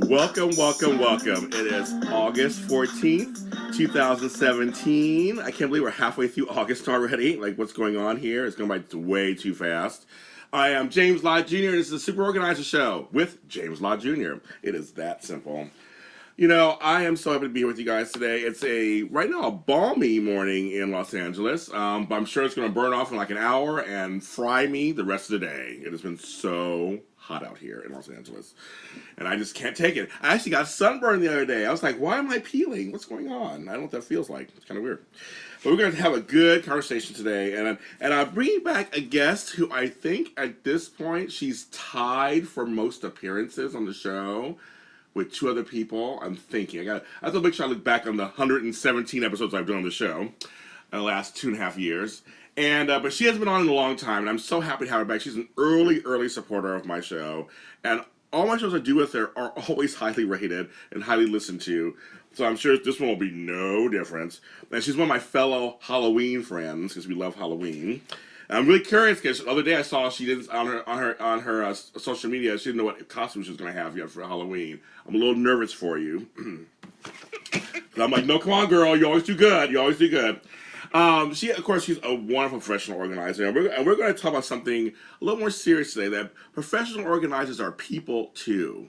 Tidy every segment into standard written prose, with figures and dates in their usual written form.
Welcome, welcome, welcome. It is August 14th, 2017. I can't believe we're halfway through August already. Like, what's going on here? It's going by way too fast. I am James Lott Jr. This is the Super Organizer Show with James Lott Jr. It is that simple. You know, I am so happy to be here with you guys today. It's right now, a balmy morning in Los Angeles, but I'm sure it's going to burn off in like an hour and fry me the rest of the day. It has been so hot out here in Los Angeles, and I just can't take it. I actually got sunburned the other day. I was like, why am I peeling? What's going on? I don't know what that feels like. It's kind of weird. But we're going to have a good conversation today, and I'm bringing back a guest who I think at this point she's tied for most appearances on the show with two other people. I'm thinking I have to make sure I look back on the 117 episodes I've done on the show in the last 2.5 years. And but she hasn't been on in a long time, and I'm so happy to have her back. She's an early supporter of my show, and all my shows I do with her are always highly rated and highly listened to. So I'm sure this one will be no different. And she's one of my fellow Halloween friends because we love Halloween. And I'm really curious because the other day I saw she did on her social media. She didn't know what costume she was going to have yet for Halloween. I'm a little nervous for you. And I'm like, no, come on, girl. You always do good. You always do good. Of course, she's a wonderful professional organizer, and we're going to talk about something a little more serious today. That professional organizers are people too,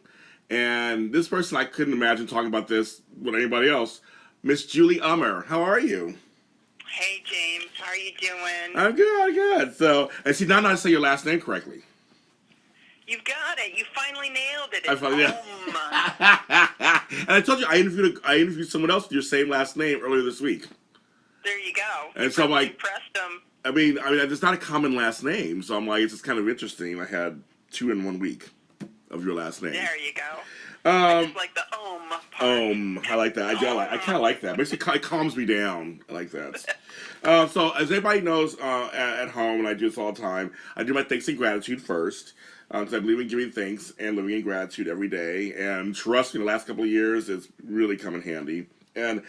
and this person I couldn't imagine talking about this with anybody else. Miss Julie Ulmer, how are you? Hey James, how are you doing? I'm good. So, and see, now I know how to say your last name correctly. You got it. You finally nailed it. I It's finally, and I told you I interviewed someone else with your same last name earlier this week. There you go. And so I'm like, you pressed them. I mean, it's not a common last name, so I'm like, it's just kind of interesting. I had 2 in 1 week of your last name. There you go. I just like the part. I like that. I kind of like that. Basically, it calms me down. I like that. So, as everybody knows at home, and I do this all the time, I do my thanks and gratitude first. Because I believe in giving thanks and living in gratitude every day. And trust me, the last couple of years, it's really come in handy. And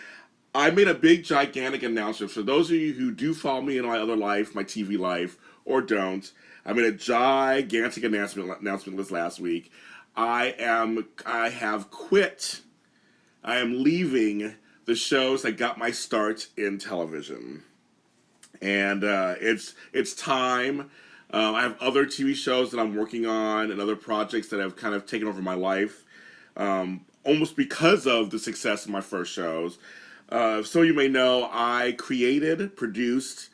I made a big, gigantic announcement. For those of you who do follow me in my other life, my TV life, or don't, I made a gigantic announcement this last week. I have quit. I am leaving the shows that got my start in television, and it's time. I have other TV shows that I'm working on and other projects that have kind of taken over my life, almost because of the success of my first shows. So you may know, I created, produced,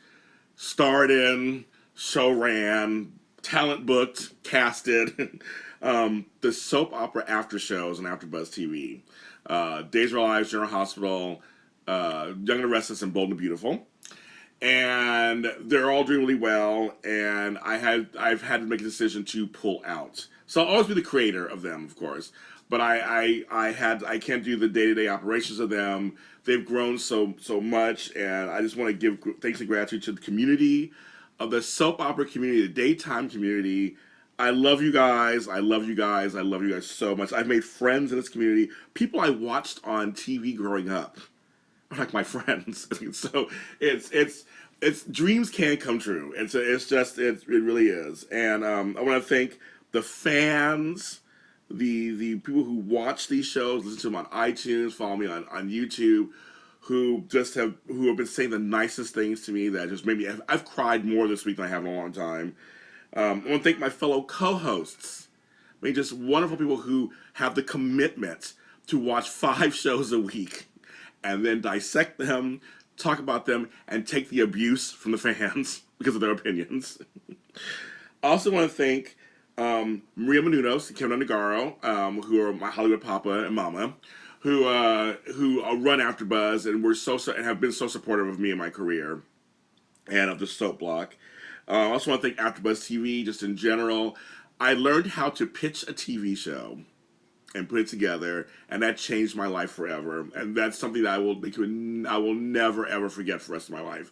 starred in, show ran, talent booked, casted the soap opera after shows on AfterBuzz TV. Days of Our Lives, General Hospital, Young and the Restless, and Bold and the Beautiful. And they're all doing really well, and I've had to make a decision to pull out. So I'll always be the creator of them, of course, but I can't do the day-to-day operations of them. They've grown so much, and I just want to give thanks and gratitude to the community of the soap opera community, the daytime community. I love you guys. I love you guys. I love you guys so much. I've made friends in this community. People I watched on TV growing up are like my friends. So it's dreams can come true. It really is. And I want to thank the fans, the people who watch these shows, listen to them on iTunes, follow me on YouTube, who have been saying the nicest things to me that just made me. I've cried more this week than I have in a long time. I want to thank my fellow co-hosts. I mean, just wonderful people who have the commitment to watch 5 shows a week and then dissect them, talk about them, and take the abuse from the fans because of their opinions. I also want to thank Maria Menounos and Kevin Undergaro, who are my Hollywood papa and mama, who run AfterBuzz and have been so supportive of me in my career and of the soap block. I also want to thank AfterBuzz TV, just in general. I learned how to pitch a TV show and put it together, and that changed my life forever. And that's something that I will never ever forget for the rest of my life.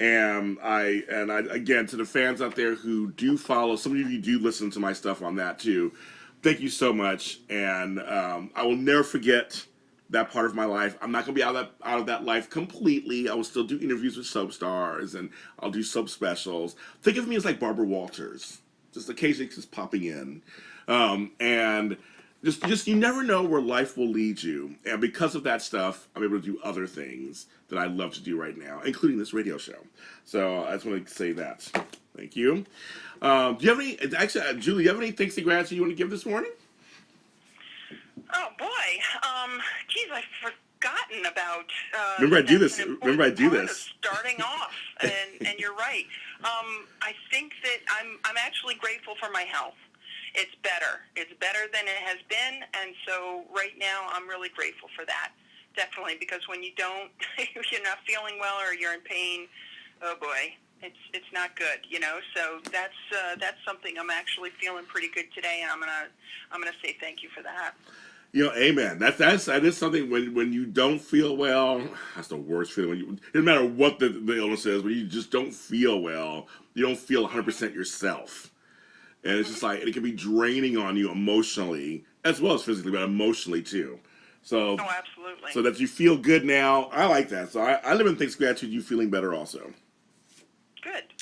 And I again, to the fans out there who do follow, some of you do listen to my stuff on that too. Thank you so much, and I will never forget that part of my life. I'm not going to be out of that life completely. I will still do interviews with soap stars, and I'll do soap specials. Think of me as like Barbara Walters, just occasionally just popping in. And just you never know where life will lead you, and because of that stuff, I'm able to do other things that I love to do right now, including this radio show. So I just want to say that. Thank you. Do you have any? Actually, Julie, do you have any thanks and gratitude you want to give this morning? Oh boy, geez, I've forgotten about. Remember I do that's this. an Remember I important do part of this. starting off, and you're right. I think that I'm actually grateful for my health. It's better. It's better than it has been, and so right now I'm really grateful for that. Definitely, because when you don't, if you're not feeling well or you're in pain, oh boy, it's not good, you know. So that's something I'm actually feeling pretty good today, and I'm gonna say thank you for that. You know, amen. That is something when you don't feel well. That's the worst feeling. When it doesn't matter what the illness is, when you just don't feel well, you don't feel 100% yourself, and it's just like it can be draining on you emotionally as well as physically, but emotionally too. So, Oh, absolutely. so that you feel good now, I like that. So I live in thanks gratitude. You feeling better also. Good.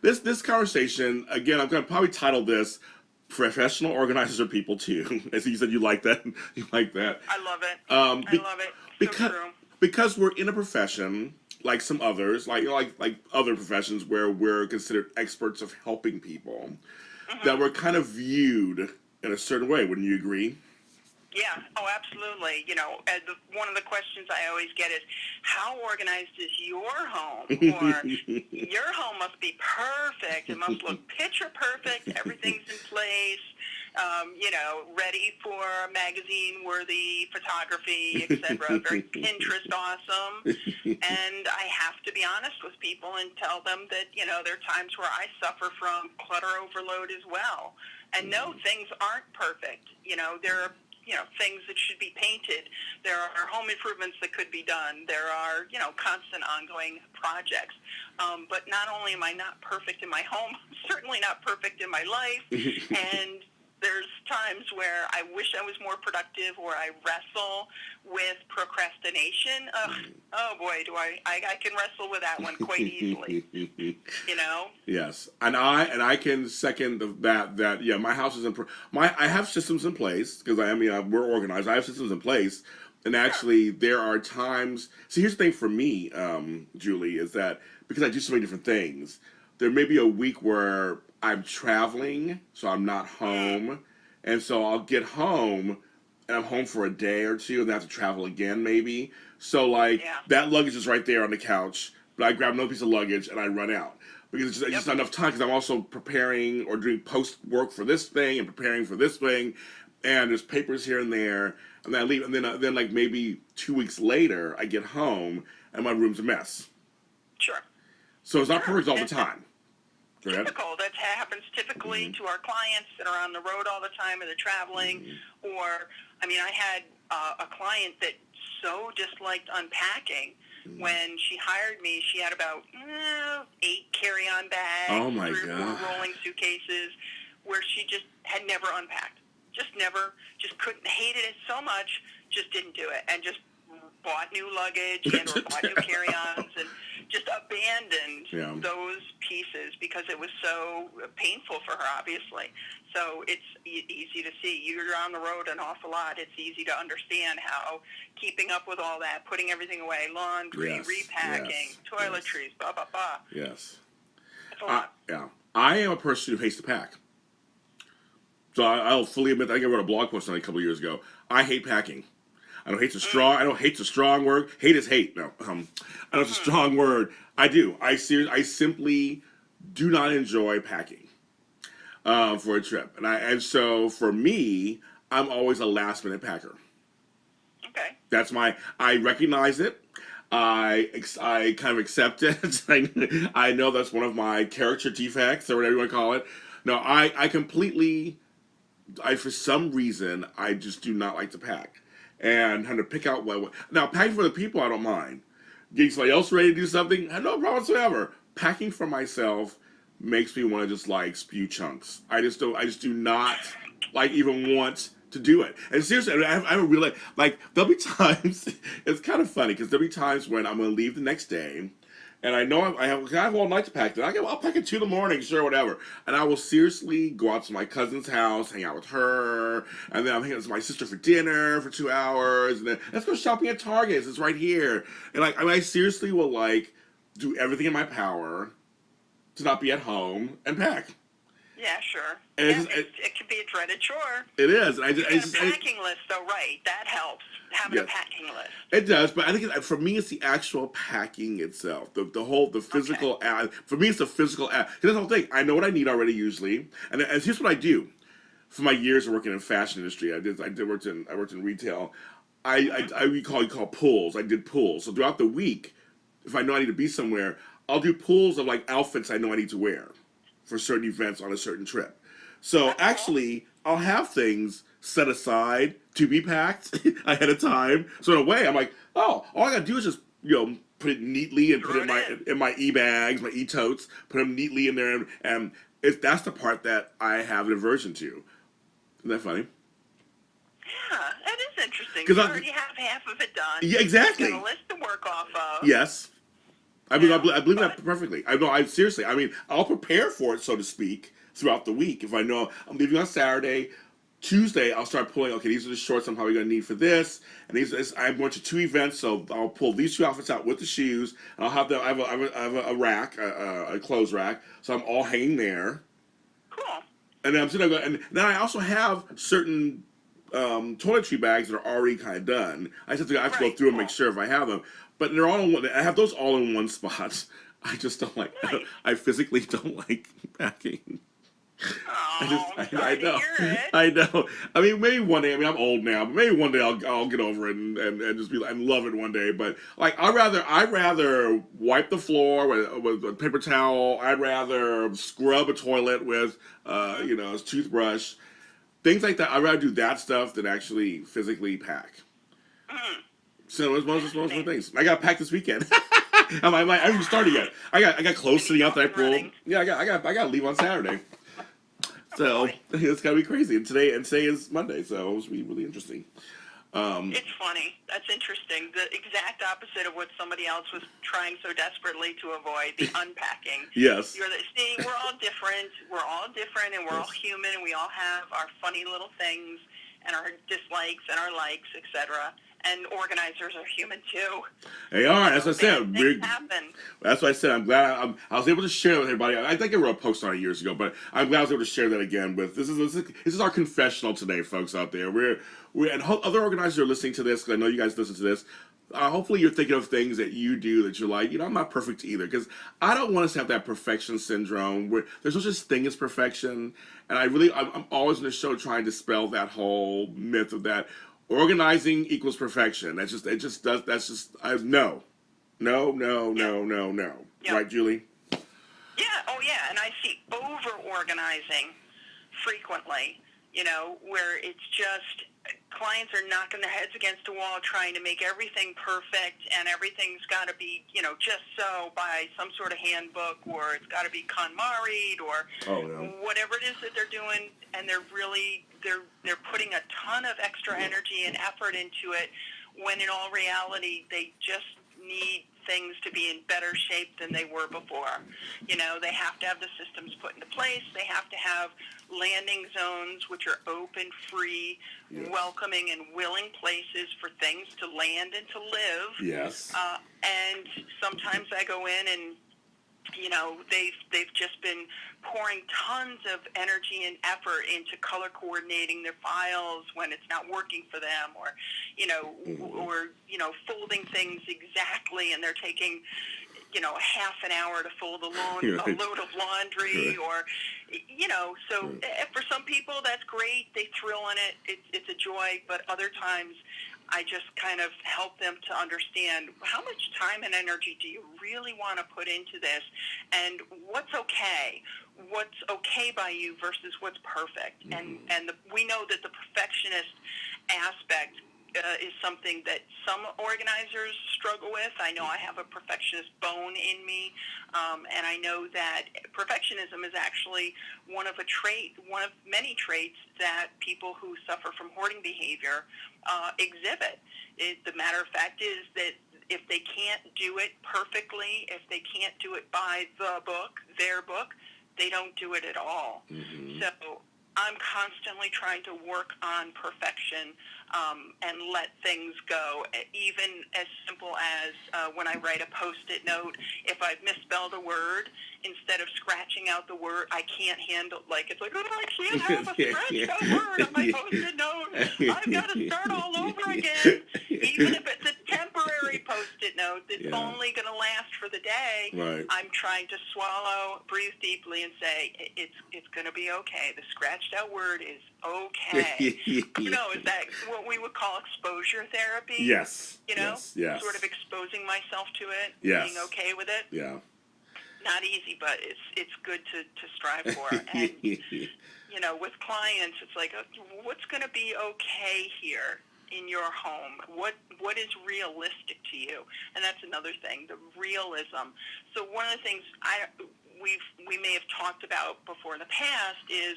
This conversation again, I'm going to probably title this "Professional Organizers Are People Too." As you said, you like that. You like that. I love it. I love it. So Because true. because we're in a profession like some others, like other professions where we're considered experts of helping people, that we're kind of viewed in a certain way. Wouldn't you agree? Yeah. Oh, absolutely. You know, one of the questions I always get is, how organized is your home? Or your home must be perfect. It must look picture perfect. Everything's in place. You know, ready for magazine-worthy photography, etc. Very Pinterest awesome. And I have to be honest with people and tell them that, you know, there are times where I suffer from clutter overload as well. And no, things aren't perfect. You know, there are, you know, things that should be painted. There are home improvements that could be done. There are, you know, constant ongoing projects. But not only am I not perfect in my home, I'm certainly not perfect in my life. And there's times where I wish I was more productive, or I wrestle with procrastination. Oh boy, do I can wrestle with that one quite easily. You know? Yes, and I can second that. Yeah, my house is I have systems in place because we're organized. I have systems in place, and actually there are times. See, here's the thing for me, Julie, is that because I do so many different things, there may be a week where I'm traveling, so I'm not home, and so I'll get home, and I'm home for a day or two, and then I have to travel again, maybe. So, that luggage is right there on the couch, but I grab another piece of luggage, and I run out. Because it's just not enough time, because I'm also preparing or doing post-work for this thing, and preparing for this thing, and there's papers here and there, and then I leave, and then like, maybe 2 weeks later, I get home, and my room's a mess. Sure. So it's not perfect all the time. Typical. That happens typically to our clients that are on the road all the time, or they're traveling. Or, I mean, I had a client that so disliked unpacking. When she hired me, she had about 8 carry-on bags, oh my 3 or 4 God. rolling suitcases, where she just had never unpacked. Just couldn't, hated it so much, just didn't do it, and just bought new luggage and or bought new carry-ons and just abandoned those pieces because it was so painful for her, obviously. So it's easy to see. You're on the road an awful lot. It's easy to understand how keeping up with all that, putting everything away, laundry, repacking, toiletries, blah, blah, blah. Yes. It's a lot. Yeah. I am a person who hates to pack. So I'll fully admit that. I wrote a blog post on it a couple of years ago. I hate packing. I don't hate the strong word. Hate is hate. No, I know it's a strong word. I do. I simply do not enjoy packing for a trip, and so for me, I'm always a last minute packer. Okay. That's I recognize it. I kind of accept it. I know that's one of my character defects, or whatever you want to call it. No, I completely. For some reason, I just do not like to pack. And having to pick out now, packing for the people, I don't mind. Getting somebody else ready to do something, I have no problem whatsoever. Packing for myself makes me want to just spew chunks. I just do not even want to do it. And seriously, I haven't really there'll be times. It's kind of funny because there'll be times when I'm going to leave the next day, And I know I have all night to pack. I'll pack at 2 in the morning, sure, whatever. And I will seriously go out to my cousin's house, hang out with her, and then I'm hanging out with my sister for dinner for 2 hours, and then let's go shopping at Target. It's right here. And like, I seriously will like do everything in my power to not be at home and pack. Yeah, sure. And Yeah, it can be a dreaded chore. it is. And A packing list, though, right? That helps. Having a packing list. It does, but I think for me it's the actual packing itself, the physical. For me, it's the physical. Because that's the whole thing. I know what I need already usually, and here's what I do. For my years of working in the fashion industry, I worked in retail. We call pulls. I did pulls. So throughout the week, if I know I need to be somewhere, I'll do pulls of like outfits I know I need to wear for certain events on a certain trip. So actually, I'll have things set aside to be packed ahead of time. So in a way, I'm like, oh, all I gotta do is just put it neatly and put it in my e-bags, my e-totes, put them neatly in there, and that's the part that I have an aversion to. Isn't that funny? Yeah, that is interesting. You already have half of it done. Yeah, exactly. You've got a list to work off of. Yes. I mean, I believe that perfectly. Seriously, I'll prepare for it, so to speak, throughout the week. If I know I'm leaving on Saturday, Tuesday, I'll start pulling, okay, these are the shorts I'm probably going to need for this, and I'm going to 2 events, so I'll pull these 2 outfits out with the shoes, and I'll have I have a rack, a clothes rack, so I'm all hanging there. Cool. And then and then I also have certain toiletry bags that are already kind of done. I have to go through and make sure if I have them. But they're all in one. I have those all in one spot. I just don't like. Nice. I physically don't like packing. Oh, I know. I know. I mean, maybe one day. I mean, I'm old now, but maybe one day I'll get over it and just be and love it one day. But like, I'd rather wipe the floor with a paper towel. I'd rather scrub a toilet with a toothbrush, things like that. I'd rather do that stuff than actually physically pack. So it's most of the things. I got packed this weekend. I haven't even started yet. I got clothes sitting out that I pulled. Yeah, I got to leave on Saturday. So it's gotta be crazy. And today is Monday, so it was really interesting. It's funny. That's interesting. The exact opposite of what somebody else was trying so desperately to avoid, the unpacking. Yes. See, we're all different. And we're all human, and we all have our funny little things and our dislikes and our likes, etc. And organizers are human too. They are. That's what I said. Things happen. That's what I said. I'm glad I was able to share with everybody. I think I wrote a post on it years ago, but I'm glad I was able to share that again. This is our confessional today, folks out there. And other organizers are listening to this, because I know you guys listen to this. Hopefully you're thinking of things that you do that you're like, I'm not perfect either, because I don't want us to have that perfection syndrome where there's no such thing as perfection. And I'm always in the show trying to dispel that whole myth of that. Organizing equals perfection. No. Yep. Right, Julie? Yeah. Oh, yeah. And I see over-organizing frequently, where it's just clients are knocking their heads against a wall trying to make everything perfect, and everything's got to be, just so by some sort of handbook, or it's got to be KonMari'd, or whatever it is that they're doing, and they're putting a ton of extra energy and effort into it, when in all reality they just need things to be in better shape than they were before. They have to have the systems put into place. They have to have landing zones which are open, free, welcoming, and willing places for things to land and to live. Yes. And sometimes I go in and they've just been pouring tons of energy and effort into color coordinating their files when it's not working for them, or folding things exactly, and they're taking half an hour to fold a load of laundry, or so for some people that's great, they thrill in it, it's a joy, but other times I just kind of help them to understand how much time and energy do you really want to put into this, and what's okay by you versus what's perfect. And we know that the perfectionist aspect is something that some organizers struggle with. I know I have a perfectionist bone in me, and I know that perfectionism is actually one of many traits that people who suffer from hoarding behavior exhibit. The matter of fact is that if they can't do it perfectly, if they can't do it by the book, their book, they don't do it at all. Mm-hmm. So I'm constantly trying to work on perfection and let things go, even as simple as when I write a Post-it note, if I've misspelled a word, instead of scratching out the word, I can't handle, like, it's like, oh, I can't have a scratched out word on my Post-it note. I've got to start all over again. Even if it's a temporary Post-it note that's only going to last for the day, right. I'm trying to swallow, breathe deeply, and say, it's going to be okay. The scratched out word is okay. You know, is that what we would call exposure therapy? Yes. You know? Yes. Sort of exposing myself to it, yes. being okay with it. Yeah. Not easy, but it's good to strive for. And, you know, with clients, it's like, what's going to be okay here in your home? What is realistic to you? And that's another thing, the realism. So one of the things we may have talked about before in the past is,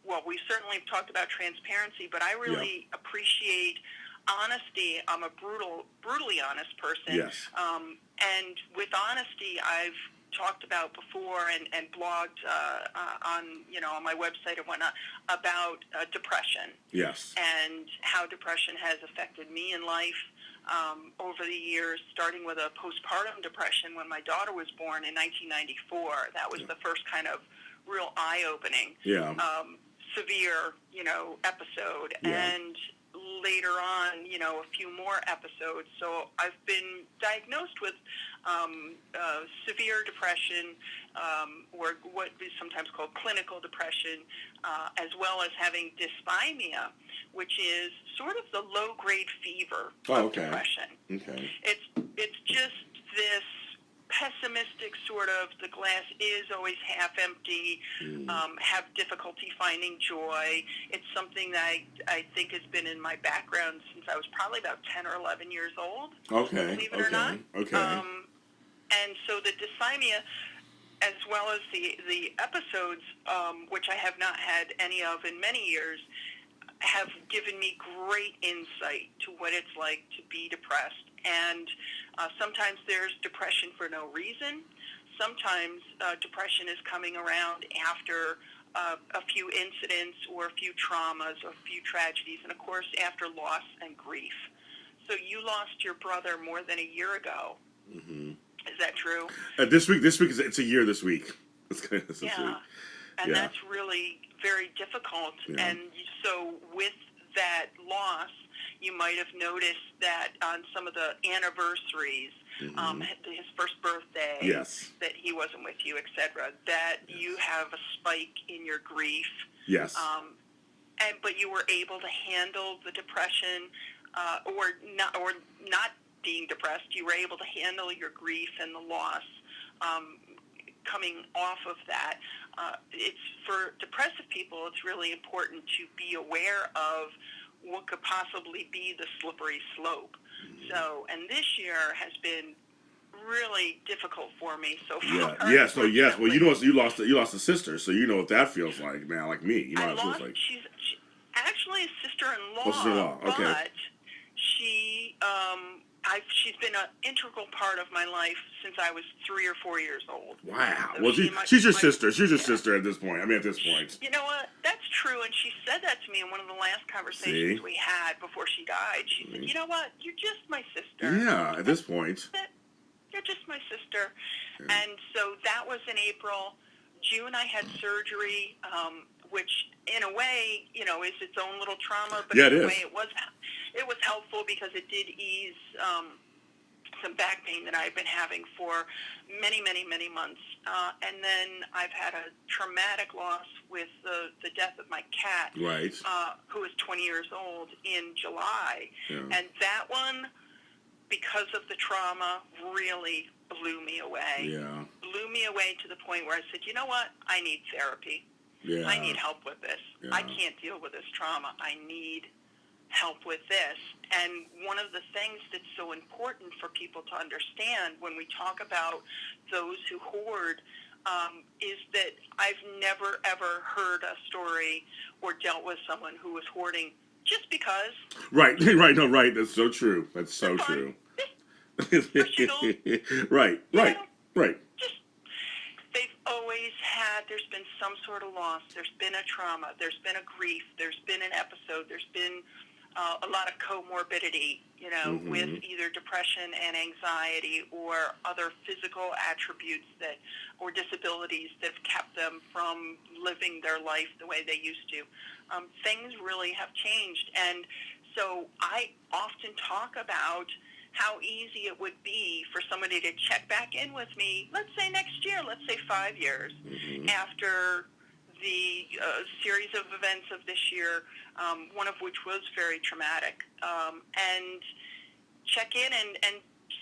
well, we certainly have talked about transparency, but I really appreciate honesty. I'm a brutally honest person. Yes. And with honesty, I've talked about before and blogged on my website and whatnot about depression. Yes. And how depression has affected me in life over the years, starting with a postpartum depression when my daughter was born in 1994. That was the first kind of real eye-opening, severe, episode. And later on, a few more episodes. So I've been diagnosed with severe depression, or what is sometimes called clinical depression, as well as having dysthymia, which is sort of the low-grade fever of depression. Okay. It's just this pessimistic sort of, the glass is always half empty, have difficulty finding joy. It's something that I think has been in my background since I was probably about 10 or 11 years old, believe it or not. And so the dysthymia, as well as the episodes, which I have not had any of in many years, have given me great insight to what it's like to be depressed. And sometimes there's depression for no reason. Sometimes depression is coming around after a few incidents or a few traumas or a few tragedies, and of course after loss and grief. So you lost your brother more than a year ago. Mm-hmm. Is that true? This week it's a year this week. This week. And that's really very difficult. Yeah. And so with that loss, you might have noticed that on some of the anniversaries, his first birthday, that he wasn't with you, etc., that you have a spike in your grief. Yes. But you were able to handle the depression, or not being depressed. You were able to handle your grief and the loss. Coming off of that, it's for depressive people, it's really important to be aware of what could possibly be the slippery slope. So, and this year has been really difficult for me so far. Well, you lost a sister, so you know what that feels like now, like me. You know what it feels like. She's actually a sister-in-law. Oh, sister-in-law. Okay. But she's been an integral part of my life since I was 3 or 4 years old. Wow. So well, she's your sister. She's your sister at this point. I mean, at this point. You know what? That's true, and she said that to me in one of the last conversations we had before she died. She said, you know what? You're just my sister. Yeah, at this point. You're just my sister. Yeah. And so that was in April. June, I had surgery, which in a way, is its own little trauma, but in a way it was helpful because it did ease some back pain that I've been having for many, many, many months. And then I've had a traumatic loss with the death of my cat, who is 20 years old, in July. Yeah. And that one, because of the trauma, really blew me away. Yeah. Blew me away to the point where I said, you know what? I need therapy. Yeah. I need help with this. Yeah. I can't deal with this trauma. I need help with this. And one of the things that's so important for people to understand when we talk about those who hoard is that I've never, ever heard a story or dealt with someone who was hoarding just because. Right. That's so true. That's so true. personal, Right, you right, know, right. just they've always had, there's been some sort of loss, there's been a trauma, there's been a grief, there's been an episode, there's been a lot of comorbidity, with Mm-hmm. either depression and anxiety or other physical attributes or disabilities that have kept them from living their life the way they used to. Things really have changed. And so I often talk about how easy it would be for somebody to check back in with me, let's say next year, let's say 5 years Mm-hmm. after the series of events of this year, one of which was very traumatic, and check in and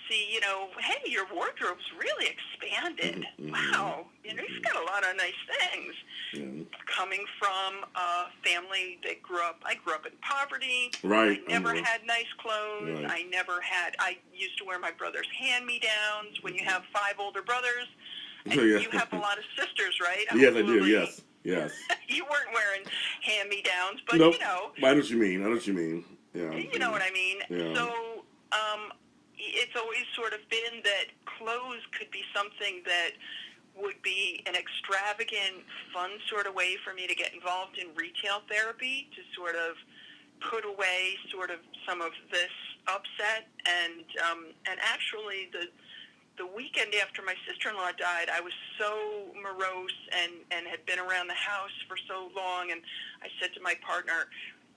see, hey, your wardrobe's really expanded. Mm-hmm. Wow, you've got a lot of nice things. Mm-hmm. Coming from a family that I grew up in poverty. Right. I never had nice clothes. Right. I used to wear my brother's hand-me-downs. When you have 5 older brothers, and Oh, yeah. you have a lot of sisters, right? Yes, I do. Yes. Yes. You weren't wearing hand-me-downs, but Nope. I know what you mean. I know what you mean. Yeah. you know what I mean. Yeah. So it's always sort of been that clothes could be something that would be an extravagant, fun sort of way for me to get involved in retail therapy, to sort of put away sort of some of this upset. And actually the weekend after my sister-in-law died, I was so morose and had been around the house for so long, and I said to my partner,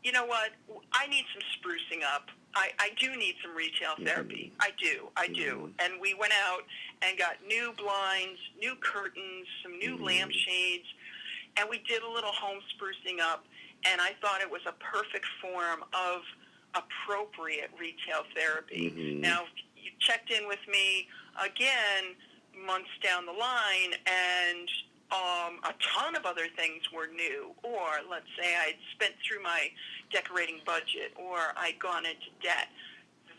you know what, I need some sprucing up. I do need some retail therapy. I do. And we went out and got new blinds, new curtains, some new lampshades, and we did a little home sprucing up, and I thought it was a perfect form of appropriate retail therapy. Now, you checked in with me again months down the line, and a ton of other things were new, or let's say I'd spent through my decorating budget, or I'd gone into debt.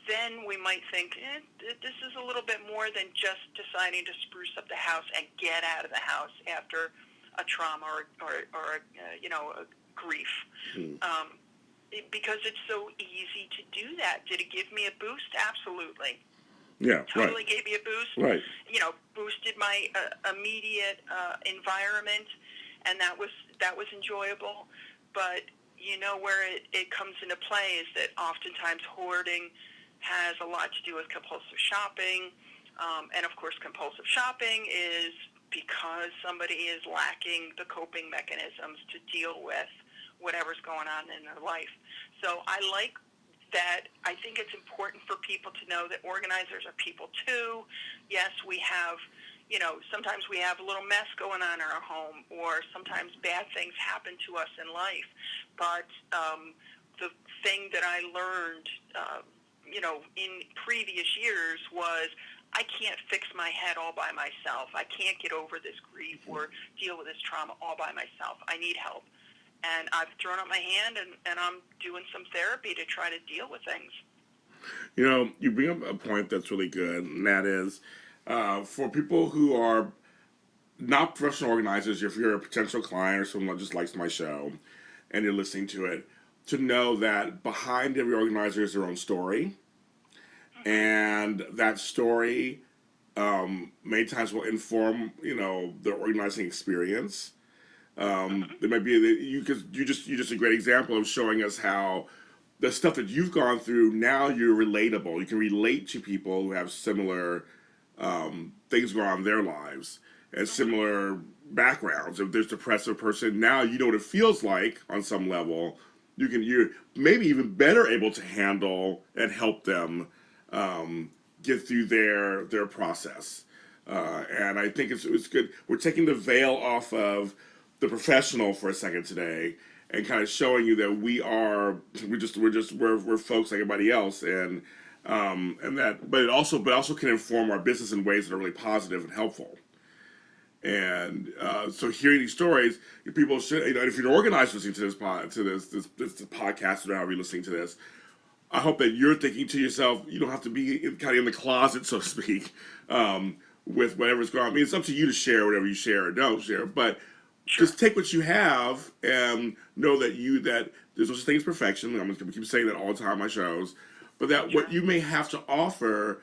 Then we might think, this is a little bit more than just deciding to spruce up the house and get out of the house after a trauma or a grief. Because it's so easy to do that. Did it give me a boost? Absolutely. Yeah, totally gave me a boost. Right. Boosted my immediate environment, and that was enjoyable. But where it comes into play is that oftentimes hoarding has a lot to do with compulsive shopping, and of course compulsive shopping is because somebody is lacking the coping mechanisms to deal with whatever's going on in their life. So I like that. I think it's important for people to know that organizers are people too. Yes, we have, sometimes we have a little mess going on in our home, or sometimes bad things happen to us in life. But the thing that I learned, in previous years was I can't fix my head all by myself. I can't get over this grief or deal with this trauma all by myself. I need help. And I've thrown up my hand, and I'm doing some therapy to try to deal with things. You bring up a point that's really good, and that is for people who are not professional organizers, if you're a potential client or someone that just likes my show and you're listening to it, to know that behind every organizer is their own story. And that story many times will inform, the organizing experience. There might be you just a great example of showing us how the stuff that you've gone through, now you're relatable. You can relate to people who have similar things going on in their lives and similar backgrounds. If there's a depressive person, now you know what it feels like on some level. You're maybe even better able to handle and help them get through their process. And I think it's good. We're taking the veil off of the professional for a second today, and kind of showing you that we're folks like everybody else, and that, but it also can inform our business in ways that are really positive and helpful. And so hearing these stories, people should, if you're an organizer listening to this podcast, or however you're listening to this, I hope that you're thinking to yourself, you don't have to be kind of in the closet, so to speak, with whatever's going on. I mean, it's up to you to share whatever you share or don't share, but just take what you have and know that there's no such thing as perfection. I'm going to keep saying that all the time on my shows, but that what you may have to offer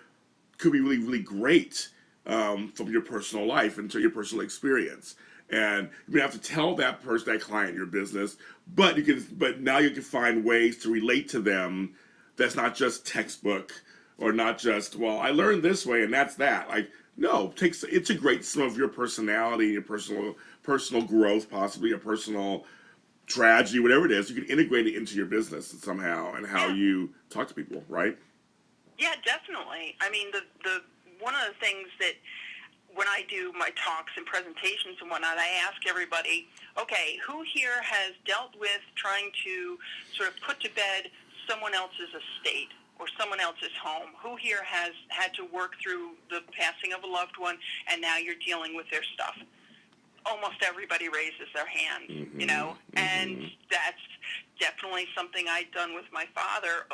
could be really, really great from your personal life and to your personal experience. And you have to tell that person, that client, your business, but now you can find ways to relate to them. That's not just textbook or not just, well, I learned this way and that's that. Like, no, integrate some of your personality, your personal growth, possibly your personal tragedy, whatever it is. You can integrate it into your business somehow and how you talk to people, right? Yeah, definitely. I mean, the one of the things that when I do my talks and presentations and whatnot, I ask everybody, okay, who here has dealt with trying to sort of put to bed someone else's estate or someone else's home? Who here has had to work through the passing of a loved one and now you're dealing with their stuff? Almost everybody raises their hand, you know, and that's definitely something I'd done with my father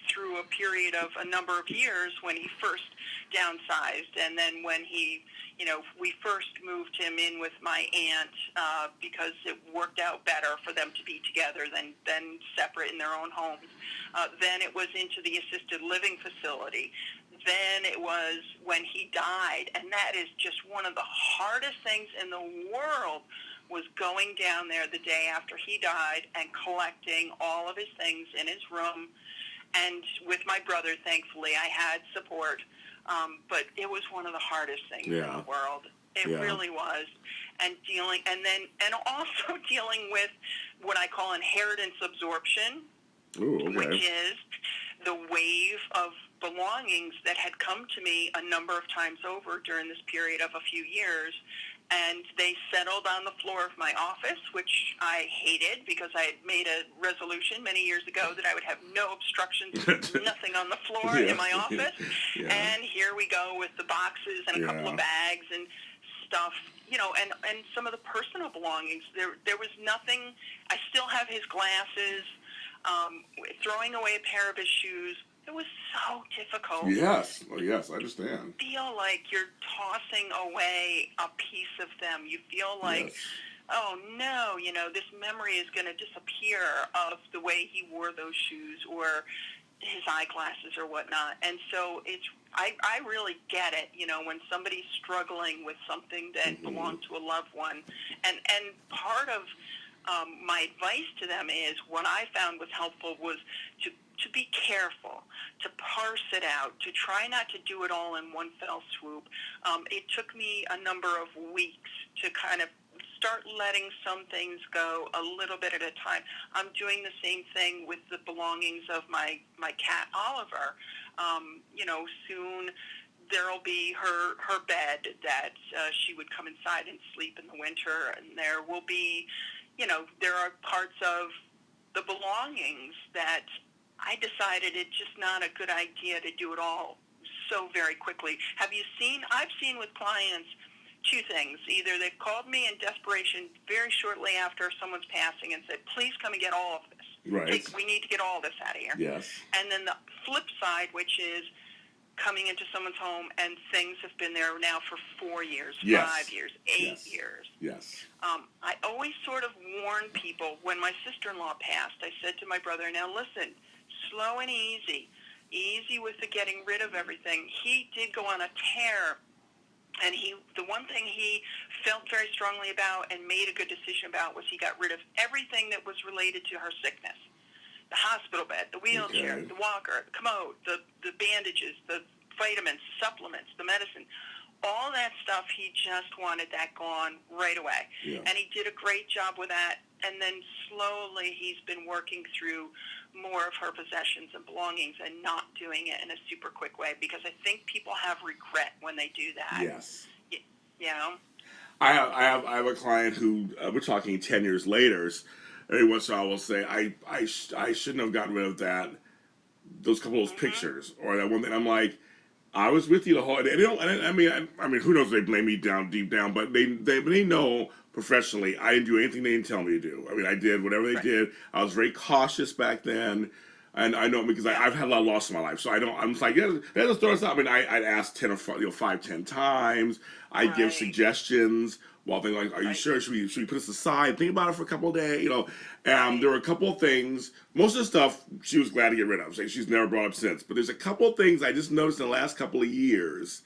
through a period of a number of years when he first downsized, and then when he, you know, we first moved him in with my aunt because it worked out better for them to be together than separate in their own homes. Then it was into the assisted living facility. Then it was when he died, and that is just one of the hardest things in the world, was going down there the day after he died and collecting all of his things in his room. And with my brother, thankfully, I had support, but it was one of the hardest things in the world. It really was. And also dealing with what I call inheritance absorption, which is the wave of belongings that had come to me a number of times over during this period of a few years, and they settled on the floor of my office, which I hated because I had made a resolution many years ago that I would have no obstructions, nothing on the floor in my office. And here we go with the boxes and a couple of bags and stuff, you know, and some of the personal belongings. There was nothing. I still have his glasses. Throwing away a pair of his shoes. It was so difficult. Yes, well, yes, I understand. You feel like you're tossing away a piece of them. You feel like, oh no, you know, this memory is going to disappear of the way he wore those shoes or his eyeglasses or whatnot. And so I really get it, you know, when somebody's struggling with something that belonged to a loved one. And part of my advice to them is, what I found was helpful was to be careful, to parse it out, to try not to do it all in one fell swoop. It took me a number of weeks to kind of start letting some things go a little bit at a time. I'm doing the same thing with the belongings of my cat, Oliver. You know, soon there'll be her bed that she would come inside and sleep in the winter, and there will be, you know, there are parts of the belongings that I decided it's just not a good idea to do it all so very quickly. I've seen with clients two things. Either they've called me in desperation very shortly after someone's passing and said, please come and get all of this. Right. We need to get all this out of here. Yes. And then the flip side, which is coming into someone's home and things have been there now for 4 years, 5 years, 8 years. Yes. I always sort of warn people. When my sister-in-law passed, I said to my brother, now listen, slow and easy with the getting rid of everything. He did go on a tear, and the one thing he felt very strongly about and made a good decision about was he got rid of everything that was related to her sickness. The hospital bed, the wheelchair, the walker, the commode, the bandages, the vitamins, supplements, the medicine, all that stuff. He just wanted that gone right away. And he did a great job with that. And then slowly he's been working through more of her possessions and belongings and not doing it in a super quick way, because I think people have regret when they do that. Yes. You know? I have a client who, we're talking 10 years later, every once in a while will say, I shouldn't have gotten rid of those couple of those pictures, or that one thing. I'm like, I was with you the whole. And they don't. I mean, who knows? They blame me deep down, but they know professionally I didn't do anything they didn't tell me to do. I mean, I did whatever they did. I was very cautious back then, and I know because I've had a lot of loss in my life, so I don't. I'm just like, let's throw this out. I mean, I'd ask 5, 10 times. I give suggestions. while they're like, "Are you Right. sure? Should we put this aside? Think about it for a couple of days." Right. There were a couple of things. Most of the stuff she was glad to get rid of. She's never brought up since. But there's a couple of things I just noticed in the last couple of years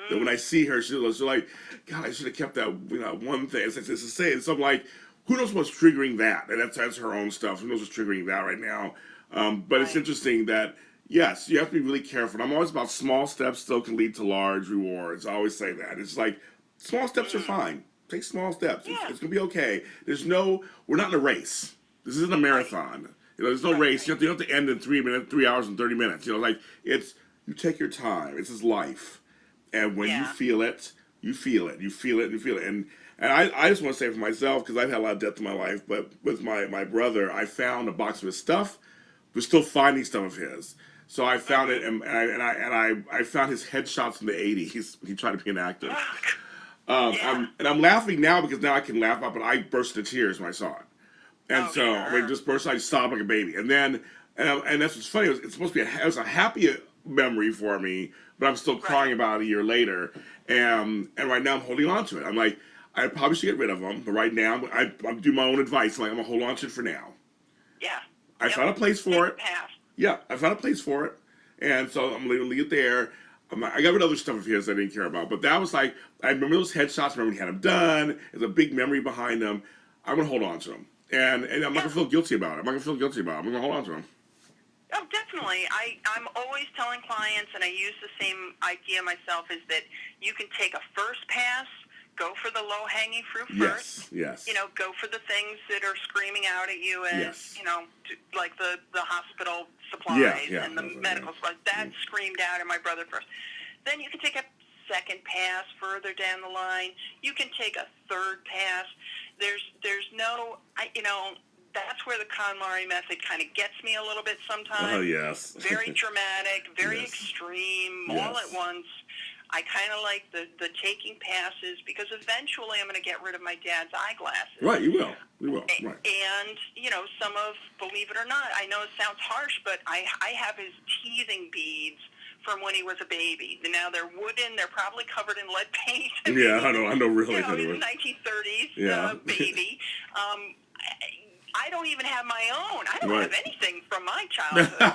that when I see her, she's like, "God, I should have kept that one thing." It's to say, so I'm like, who knows what's triggering that? And that's her own stuff. Who knows what's triggering that right now? But it's Right. interesting that. Yes, you have to be really careful. I'm always about small steps still can lead to large rewards. I always say that. It's like small steps are fine. Take small steps. Yeah. It's gonna be okay. We're not in a race. This isn't a marathon. There's no Right. race. You have to end in 3 hours and 30 minutes. You take your time. It's his life, and when you Yeah. feel it, you feel it. You feel it. You feel it. And I just want to say for myself because I've had a lot of death in my life, but with my brother, I found a box of his stuff. We're still finding stuff of his. So I found it, and I found his headshots in the '80s. He tried to be an actor. Yeah. I'm laughing now because now I can laugh out, but I burst into tears when I saw it. And Oh, so sure. when just burst, I sobbed like a baby. And then, and that's what's funny. It's supposed to be it was a happy memory for me, but I'm still crying about it a year later. And right now I'm holding on to it. I'm like, I probably should get rid of them, but right now I'm doing my own advice. I'm gonna hold on to it for now. Yeah. I found a place for it. Pass. Yeah, I found a place for it, and so I'm going to leave it there. I got rid of other stuff of his I didn't care about, but that was like I remember those headshots. Remember when he had them done. There's a big memory behind them. I'm going to hold on to them, and I'm not going to feel guilty about it. I'm not going to feel guilty about it. I'm going to hold on to them. Oh, definitely. I'm always telling clients, and I use the same idea myself, is that you can take a first pass, go for the low-hanging fruit first. Yes. Go for the things that are screaming out at you as, like the hospital supplies and the medical supplies. That screamed out at my brother first. Then you can take a second pass further down the line. You can take a third pass. There's no, that's where the KonMari method kind of gets me a little bit sometimes. Oh, yes. Very dramatic, very extreme, all at once. I kind of like the taking passes because eventually I'm going to get rid of my dad's eyeglasses. Right, you will. You will. Right. And, some of, believe it or not, I know it sounds harsh, but I have his teething beads from when he was a baby. Now they're wooden. They're probably covered in lead paint. Yeah, I know really. He's a 1930s baby. I don't even have my own. I don't have anything from my childhood. So,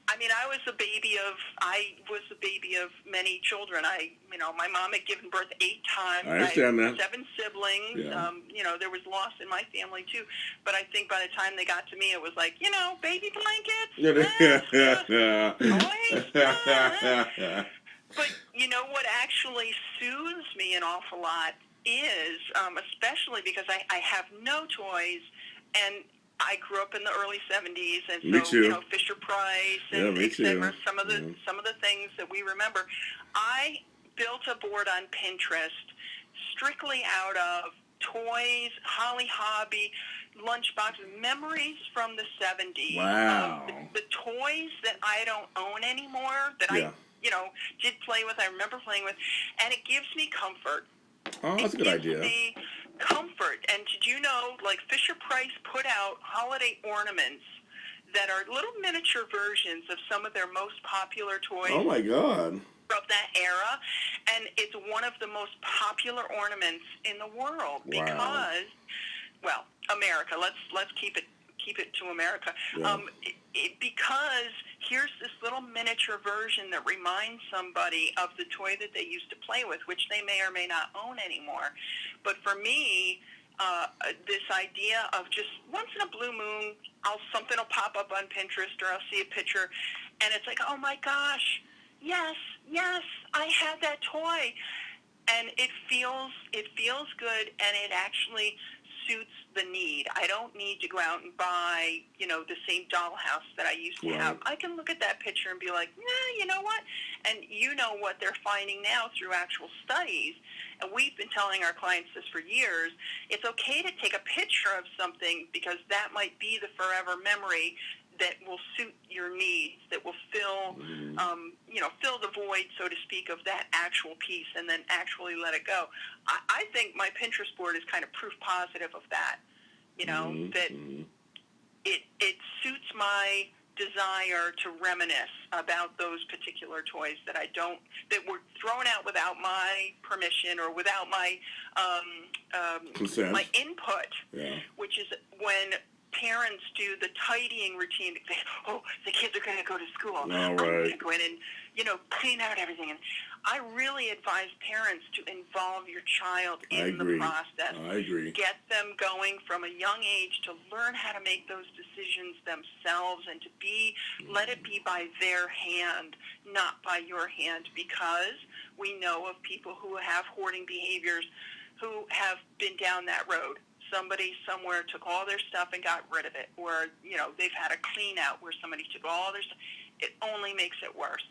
I was the baby of many children. My mom had given birth 8 times. I understand that. 7 siblings. Yeah. There was loss in my family too. But I think by the time they got to me, it was like, baby blankets. Toys. But what actually soothes me an awful lot is, especially because I have no toys, and I grew up in the early '70s, and so me too. Fisher Price and etc. Some of the things that we remember. I built a board on Pinterest strictly out of toys, Holly Hobby, lunchboxes, memories from the '70s. Wow. The toys that I don't own anymore that I did play with. I remember playing with, and it gives me comfort. Oh, that's a good idea. It gives me comfort. And did you know, like Fisher Price put out holiday ornaments that are little miniature versions of some of their most popular toys. Oh my God. Of that era, and it's one of the most popular ornaments in the world because, America. Let's keep it to America. Yeah. Because here's this little miniature version that reminds somebody of the toy that they used to play with, which they may or may not own anymore. But for me, this idea of just once in a blue moon, something will pop up on Pinterest or I'll see a picture, and it's like, oh my gosh, yes, I had that toy, and it feels good, and it actually suits the need. I don't need to go out and buy, the same dollhouse that I used to have. I can look at that picture and be like, you know what? And what they're finding now through actual studies, and we've been telling our clients this for years, it's okay to take a picture of something because that might be the forever memory that will suit your needs, that will fill the void, so to speak, of that actual piece, and then actually let it go. I think my Pinterest board is kind of proof positive of that. That it suits my desire to reminisce about those particular toys that that were thrown out without my permission or without Consent. my input, Yeah. which is when parents do the tidying routine. They say, oh, the kids are going to go to school. All I'm right. going to go in and, clean out everything. And I really advise parents to involve your child in the process. I agree. Get them going from a young age to learn how to make those decisions themselves and to let it be by their hand, not by your hand, because we know of people who have hoarding behaviors who have been down that road. Somebody somewhere took all their stuff and got rid of it, or they've had a clean out where somebody took all their stuff. It only makes it worse.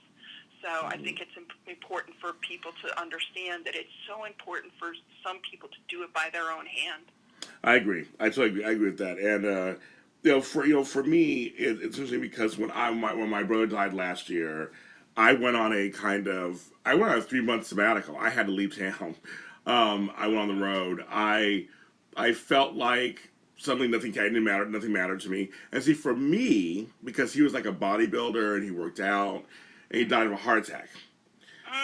So I think it's important for people to understand that it's so important for some people to do it by their own hand. I agree. I totally agree. I agree with that. And for me, it's interesting because when my brother died last year, I went on a 3-month sabbatical. I had to leave town. I went on the road. I felt like nothing mattered to me. And see, for me, because he was like a bodybuilder and he worked out, and he died of a heart attack.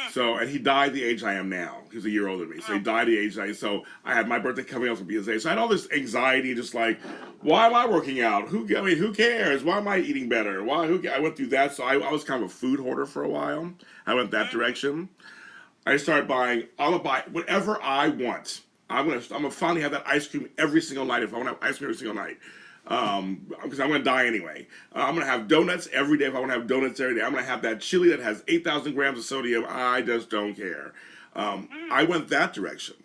So, and he died the age I am now. He was a year older than me. So he died the age so I had my birthday coming up for BSA. So I had all this anxiety, just like, why am I working out? Who cares? Why am I eating better? I went through that. So I was kind of a food hoarder for a while. I went that direction. I started buying, I'm gonna buy whatever I want. I'm gonna finally have that ice cream every single night if I want to have ice cream every single night. Because I'm gonna die anyway. I'm gonna have donuts every day if I want to have donuts every day. I'm gonna have that chili that has 8,000 grams of sodium. I just don't care. I went that direction,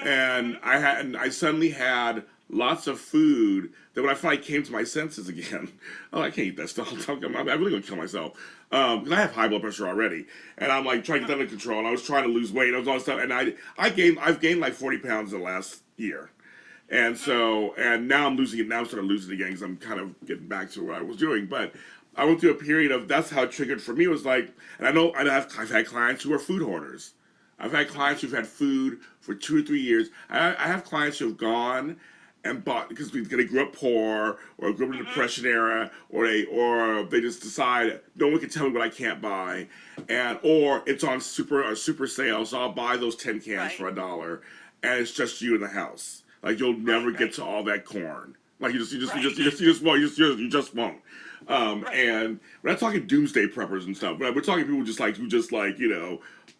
and I suddenly had lots of food that when I finally came to my senses again, I can't eat that stuff. I'm really gonna kill myself because I have high blood pressure already, and I'm like trying to get that under control. And I was trying to lose weight. I was all this stuff, and I've gained like 40 pounds in the last year. And so, and now I'm losing it. Now I'm starting to lose it again because I'm kind of getting back to what I was doing. But I went through a period of, that's how it triggered for me. It was like, and I've had clients who are food hoarders. I've had clients who've had food for 2 or 3 years. I have clients who have gone and bought because they grew up poor or grew up in the Depression era, or they just decide no one can tell me what I can't buy, or it's on super sale, so I'll buy those 10 cans for $1, and it's just you in the house. Like you'll never get to all that corn. Like you just won't. And we're not talking doomsday preppers and stuff. But we're talking people who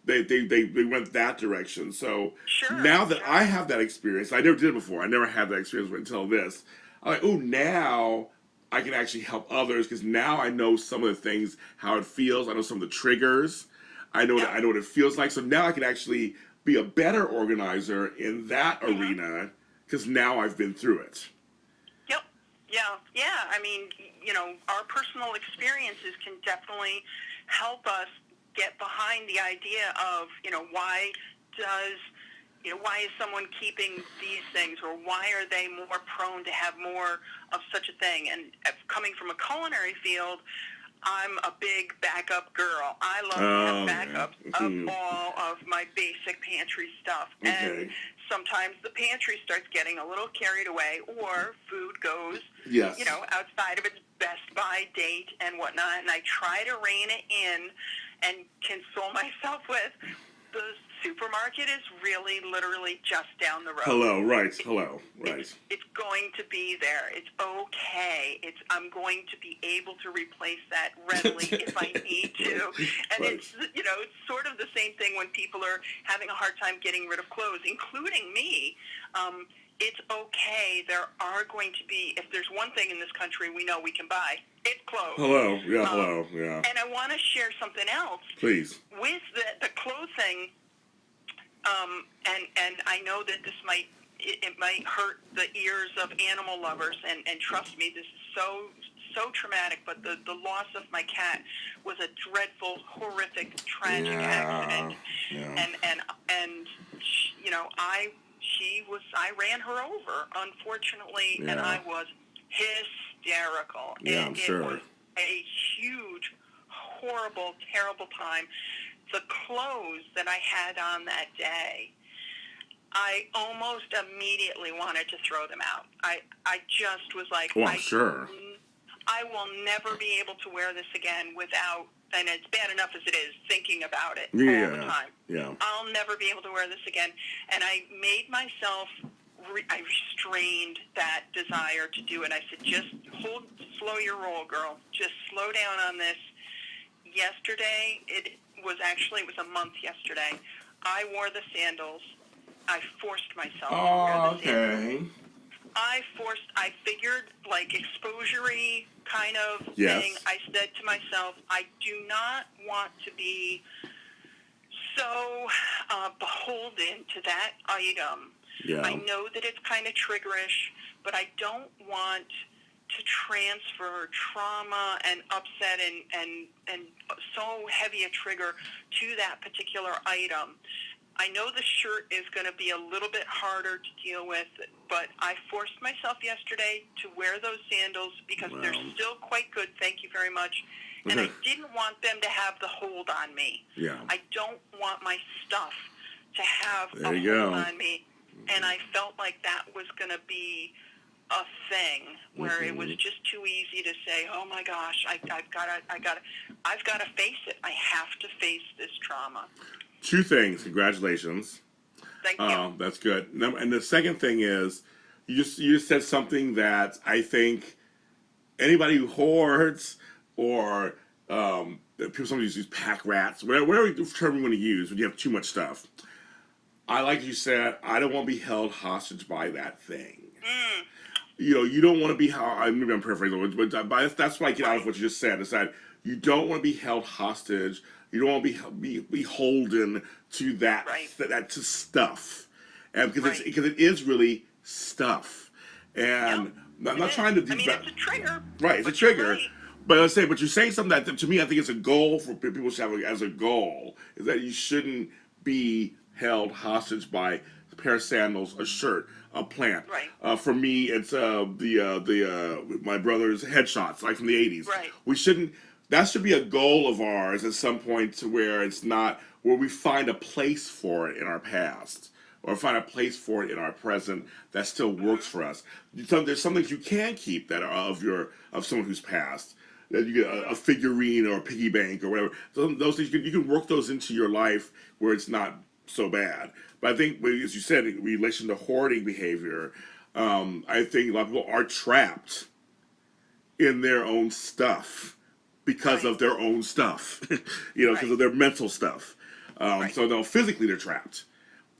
they went that direction. So now that I have that experience, I never did it before. I never had that experience until this. I'm like, oh, now I can actually help others because now I know some of the things, how it feels. I know some of the triggers. I know what it feels like. So now I can actually be a better organizer in that arena. Because now I've been through it. Yep. Yeah. I mean, our personal experiences can definitely help us get behind the idea of, why is someone keeping these things, or why are they more prone to have more of such a thing? And coming from a culinary field, I'm a big backup girl. I love to have backups of all of my basic pantry stuff. Okay. And sometimes the pantry starts getting a little carried away, or food goes, outside of its best by date and whatnot. And I try to rein it in and console myself with the supermarket is really literally just down the road. Hello, right. It's going to be there. It's okay. I'm going to be able to replace that readily if I need to. And it's sort of the same thing when people are having a hard time getting rid of clothes, including me. It's okay. There are going to be, if there's one thing in this country we know we can buy, it's clothes. Hello. Yeah. And I want to share something else. Please. With the clothes thing, and I know that this might hurt the ears of animal lovers, and trust me, this is so traumatic, but the loss of my cat was a dreadful, horrific, tragic accident. Yeah. And I ran her over, unfortunately, and I was hysterical. Yeah, I'm sure. It was a huge, horrible, terrible time. The clothes that I had on that day, I almost immediately wanted to throw them out. I just was like, I will never be able to wear this again without, and it's bad enough as it is, thinking about it all the time. Yeah. I'll never be able to wear this again. And I made myself, I restrained that desire to do it. I said, just slow your roll, girl. Just slow down on this. Yesterday, it was a month yesterday. I wore the sandals. I forced myself to wear the sandals. I figured, like, exposure-y kind of thing. I said to myself, I do not want to be so beholden to that item. Yeah. I know that it's kind of triggerish, but I don't want to transfer trauma and upset and so heavy a trigger to that particular item. I know the shirt is going to be a little bit harder to deal with, but I forced myself yesterday to wear those sandals because they're still quite good, thank you very much. And I didn't want them to have the hold on me. Yeah. I don't want my stuff to have there a you hold go. on me. And I felt like that was going to be a thing where it was just too easy to say, "Oh my gosh, I've got to face it. I have to face this trauma." 2 things. Congratulations. Thank you. That's good. And the second thing is, you just said something that I think anybody who hoards or people sometimes use pack rats, whatever term you want to use when you have too much stuff. I like you said, I don't want to be held hostage by that thing. You don't want to be held. Maybe I'm paraphrasing, but that's what I get out of what you just said. Is that you don't want to be held hostage. You don't want to be beholden to that to stuff, and because it is really stuff, and I'm not trying to. I mean, it's a trigger. Right, it's a trigger. But let's say, but you're saying something that to me, I think it's a goal for people to have as a goal is that you shouldn't be held hostage by a pair of sandals, a shirt, a plant. Right. For me, it's my brother's headshots, like from the '80s. Right. We shouldn't. That should be a goal of ours at some point to where it's not where we find a place for it in our past or find a place for it in our present that still works for us. There's some things you can keep that are of someone who's passed. That you get a figurine or a piggy bank or whatever. Those things you can work those into your life where it's not so bad. But I think, as you said, in relation to hoarding behavior, I think a lot of people are trapped in their own stuff because of their own stuff, because of their mental stuff. So no, physically they're trapped,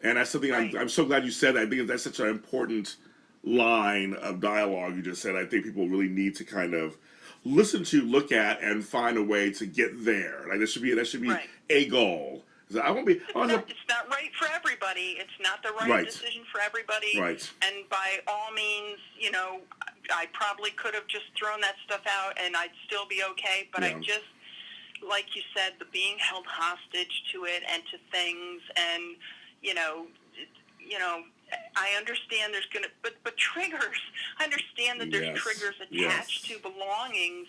and that's something I'm so glad you said that. I think that's such an important line of dialogue you just said. I think people really need to kind of listen to, look at, and find a way to get there. Like that should be a goal. I won't be. It's not right for everybody. It's not the right decision for everybody. Right. And by all means, I probably could have just thrown that stuff out and I'd still be okay. But I just, like you said, the being held hostage to it and to things, and I understand there's but triggers. I understand that there's triggers attached to belongings.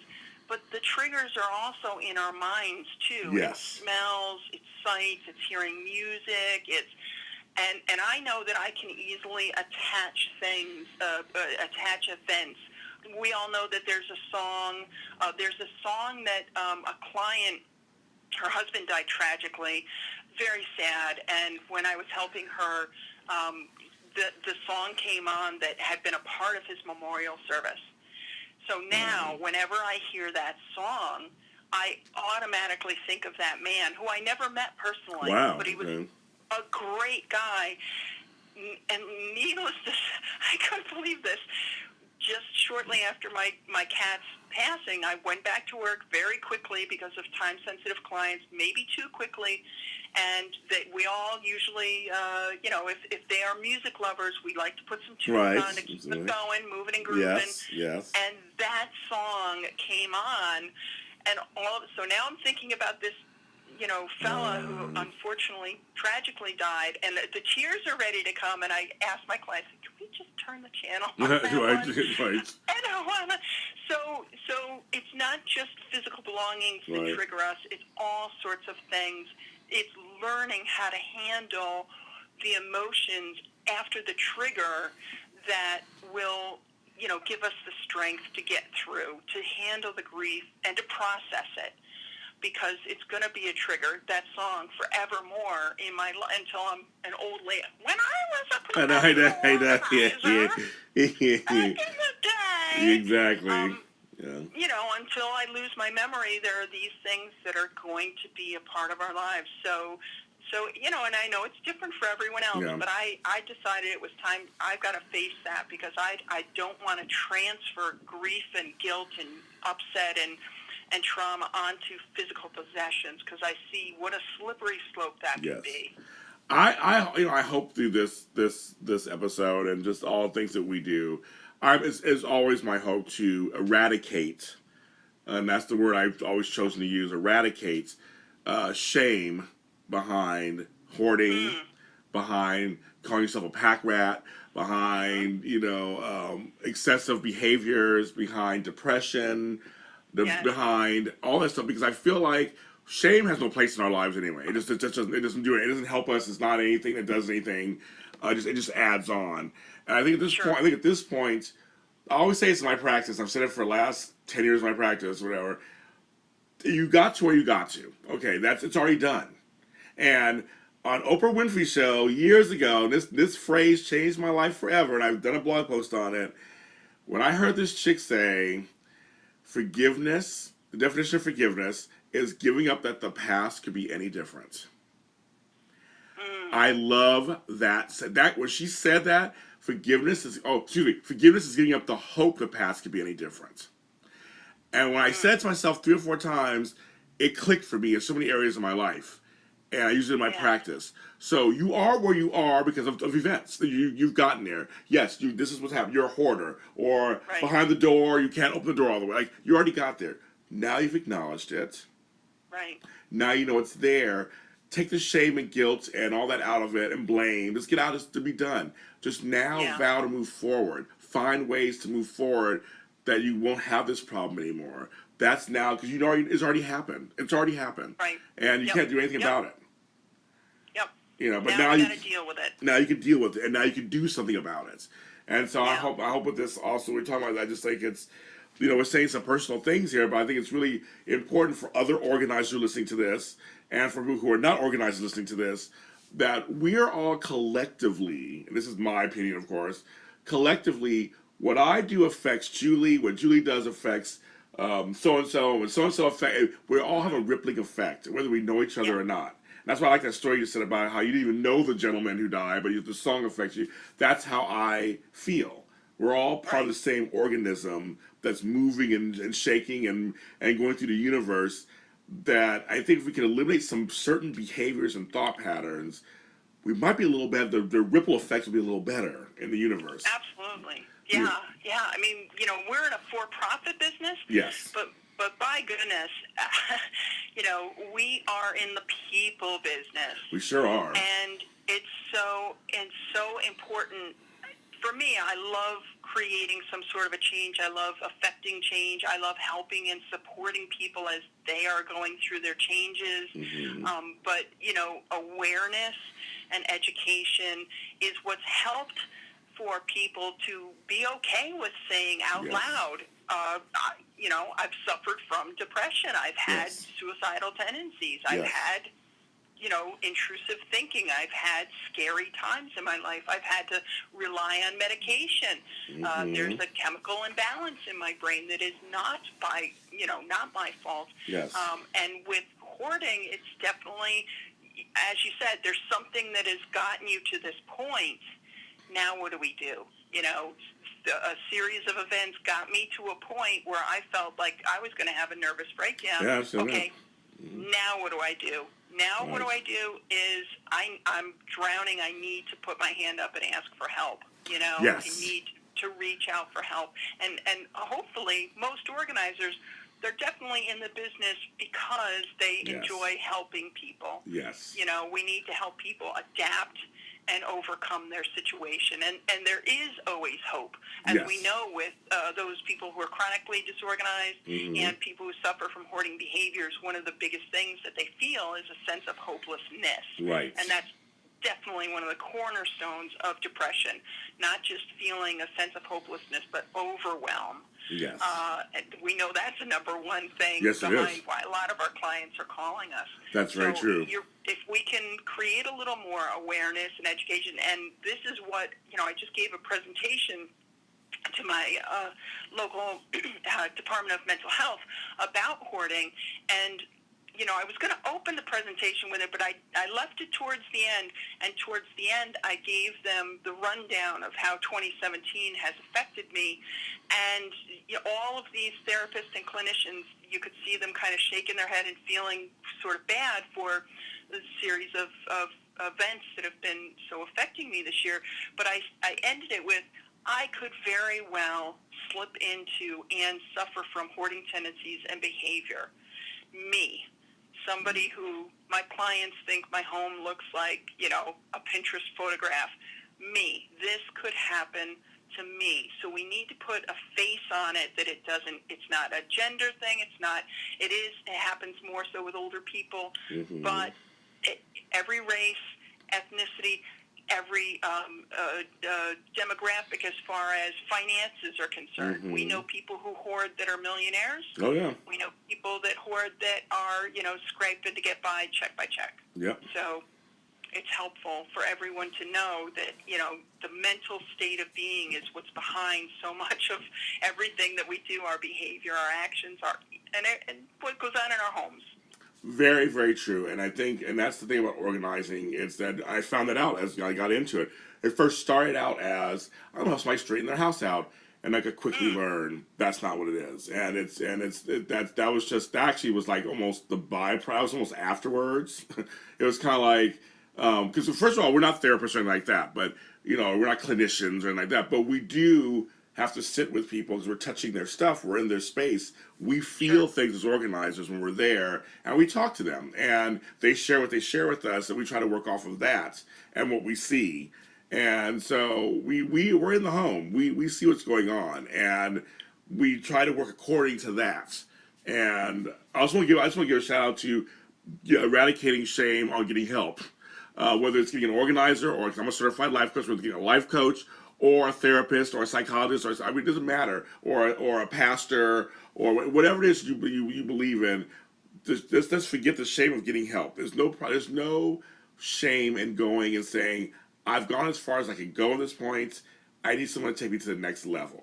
But the triggers are also in our minds too. Yes. It's smells, it's sights, it's hearing music, and I know that I can easily attach things, attach events. We all know that there's a song. There's a song that a client, her husband died tragically, very sad. And when I was helping her, the song came on that had been a part of his memorial service. So now, whenever I hear that song, I automatically think of that man, who I never met personally, but he was a great guy. And needless to say, I couldn't believe this. Just shortly after my cat's passing, I went back to work very quickly because of time-sensitive clients, maybe too quickly. And we all usually, if they are music lovers, we like to put some tunes on to keep them going, moving and grooving. Yes. And that song came on, and so now I'm thinking about this, fella who unfortunately, tragically died, and the tears are ready to come. And I asked my clients, "Can we just turn the channel on?" Right. And so it's not just physical belongings that trigger us; it's all sorts of things. It's learning how to handle the emotions after the trigger that will, give us the strength to get through, to handle the grief, and to process it. Because it's going to be a trigger, that song, forevermore in my life until I'm an old lady. When I was a professional organizer back in the day. Exactly. Until I lose my memory, there are these things that are going to be a part of our lives. So and I know it's different for everyone else, but I decided it was time. I've got to face that because I don't want to transfer grief and guilt and upset and trauma onto physical possessions, because I see what a slippery slope that can be. I hope through this episode and just all the things that we do, it's always my hope to eradicate, and that's the word I've always chosen to use, eradicate shame behind hoarding, behind calling yourself a pack rat, behind excessive behaviors, behind depression, behind all that stuff, because I feel like shame has no place in our lives anyway. It doesn't do it. It doesn't help us. It's not anything that does anything. It just adds on. And I think at this point, I always say this in my practice. I've said it for the last 10 years of my practice, whatever. You got to where you got to. Okay, it's already done. And on Oprah Winfrey's show years ago, this phrase changed my life forever, and I've done a blog post on it. When I heard this chick say, forgiveness, the definition of forgiveness is giving up that the past could be any different. I love that. When she said that, forgiveness is giving up the hope the past could be any different. And when I said it to myself 3 or 4 times, it clicked for me in so many areas of my life. And I use it in my practice. So you are where you are because of events. You've gotten there. Yes, this is what's happened. You're a hoarder. Or behind the door, you can't open the door all the way. Like, you already got there. Now you've acknowledged it. Right. Now you know it's there. Take the shame and guilt and all that out of it and blame. Just get out to be done. Just now vow to move forward. Find ways to move forward that you won't have this problem anymore. That's now, because it's already happened. It's already happened. Right. And you can't do anything about it. But now you got to deal with it. Now you can deal with it, and now you can do something about it. And so I hope with this also, we're talking about, I just think it's, we're saying some personal things here, but I think it's really important for other organizers listening to this, and for people who are not organizers listening to this, that we're all collectively, and this is my opinion, of course, collectively, what I do affects Julie, what Julie does affects so-and-so, and so-and-so affect, we all have a rippling effect, whether we know each other or not. That's why I like that story you said about how you didn't even know the gentleman who died, but the song affects you. That's how I feel. We're all part of the same organism that's moving and shaking and going through the universe, that I think if we can eliminate some certain behaviors and thought patterns, we might be a little better, the ripple effects will be a little better in the universe. Absolutely. Yeah. I mean, we're in a for-profit business. Yes. But by goodness, we are in the people business. We sure are. And it's so important. For me, I love creating some sort of a change. I love affecting change. I love helping and supporting people as they are going through their changes. But, awareness and education is what's helped for people to be okay with saying out loud, I've suffered from depression. I've had suicidal tendencies. I've had, intrusive thinking. I've had scary times in my life. I've had to rely on medication. There's a chemical imbalance in my brain that is not my fault. Yes. And with hoarding, it's definitely, as you said, there's something that has gotten you to this point. Now what do we do? A series of events got me to a point where I felt like I was going to have a nervous breakdown. Yeah, absolutely. Okay, now what do I do? Now what do I do is I'm drowning. I need to put my hand up and ask for help. Yes. I need to reach out for help. And hopefully most organizers, they're definitely in the business because they enjoy helping people. Yes. We need to help people adapt and overcome their situation. And there is always hope. As we know with those people who are chronically disorganized and people who suffer from hoarding behaviors, one of the biggest things that they feel is a sense of hopelessness. Right. And that's definitely one of the cornerstones of depression, not just feeling a sense of hopelessness, but overwhelm. Yes. And we know that's the number one thing Yes, it behind is. why a lot of our clients are calling us. That's very true. If we can create a little more awareness and education, and this is what, I just gave a presentation to my local Department of Mental Health about hoarding, and I was going to open the presentation with it, but I left it towards the end, and towards the end I gave them the rundown of how 2017 has affected me, and all of these therapists and clinicians, you could see them kind of shaking their head and feeling sort of bad for the series of events that have been so affecting me this year, but I ended it with, I could very well slip into and suffer from hoarding tendencies and behavior. Me, somebody who my clients think my home looks like, a Pinterest photograph. Me, this could happen to me. So we need to put a face on it that it's not a gender thing. It happens more so with older people, but every race, ethnicity, every demographic as far as finances are concerned. We know people who hoard that are millionaires. Oh, yeah. We know people that hoard that are, scraping to get by check. Yep. So it's helpful for everyone to know that, the mental state of being is what's behind so much of everything that we do, our behavior, our actions, and what goes on in our homes. Very, very true. And I think, and that's the thing about organizing, is that I found that out as I got into it. It first started out as, I don't know, somebody straighten their house out, and I could quickly learn that's not what it is. And that actually was like almost the byproduct. It was almost afterwards. It was kind of like, because first of all, we're not therapists or anything like that, but we're not clinicians or anything like that, but we do have to sit with people because we're touching their stuff, we're in their space, we feel things as organizers when we're there, and we talk to them, and they share what they share with us, and we try to work off of that and what we see. And so we're in the home, we see what's going on, and we try to work according to that. And I just want to give a shout out to eradicating shame on getting help, whether it's getting an organizer, or I'm a certified life coach, whether it's getting a life coach or a therapist or a psychologist, or it doesn't matter, or a pastor, or whatever it is you believe in. Let's forget the shame of getting help. There's no shame in going and saying, I've gone as far as I can go at this point. I need someone to take me to the next level.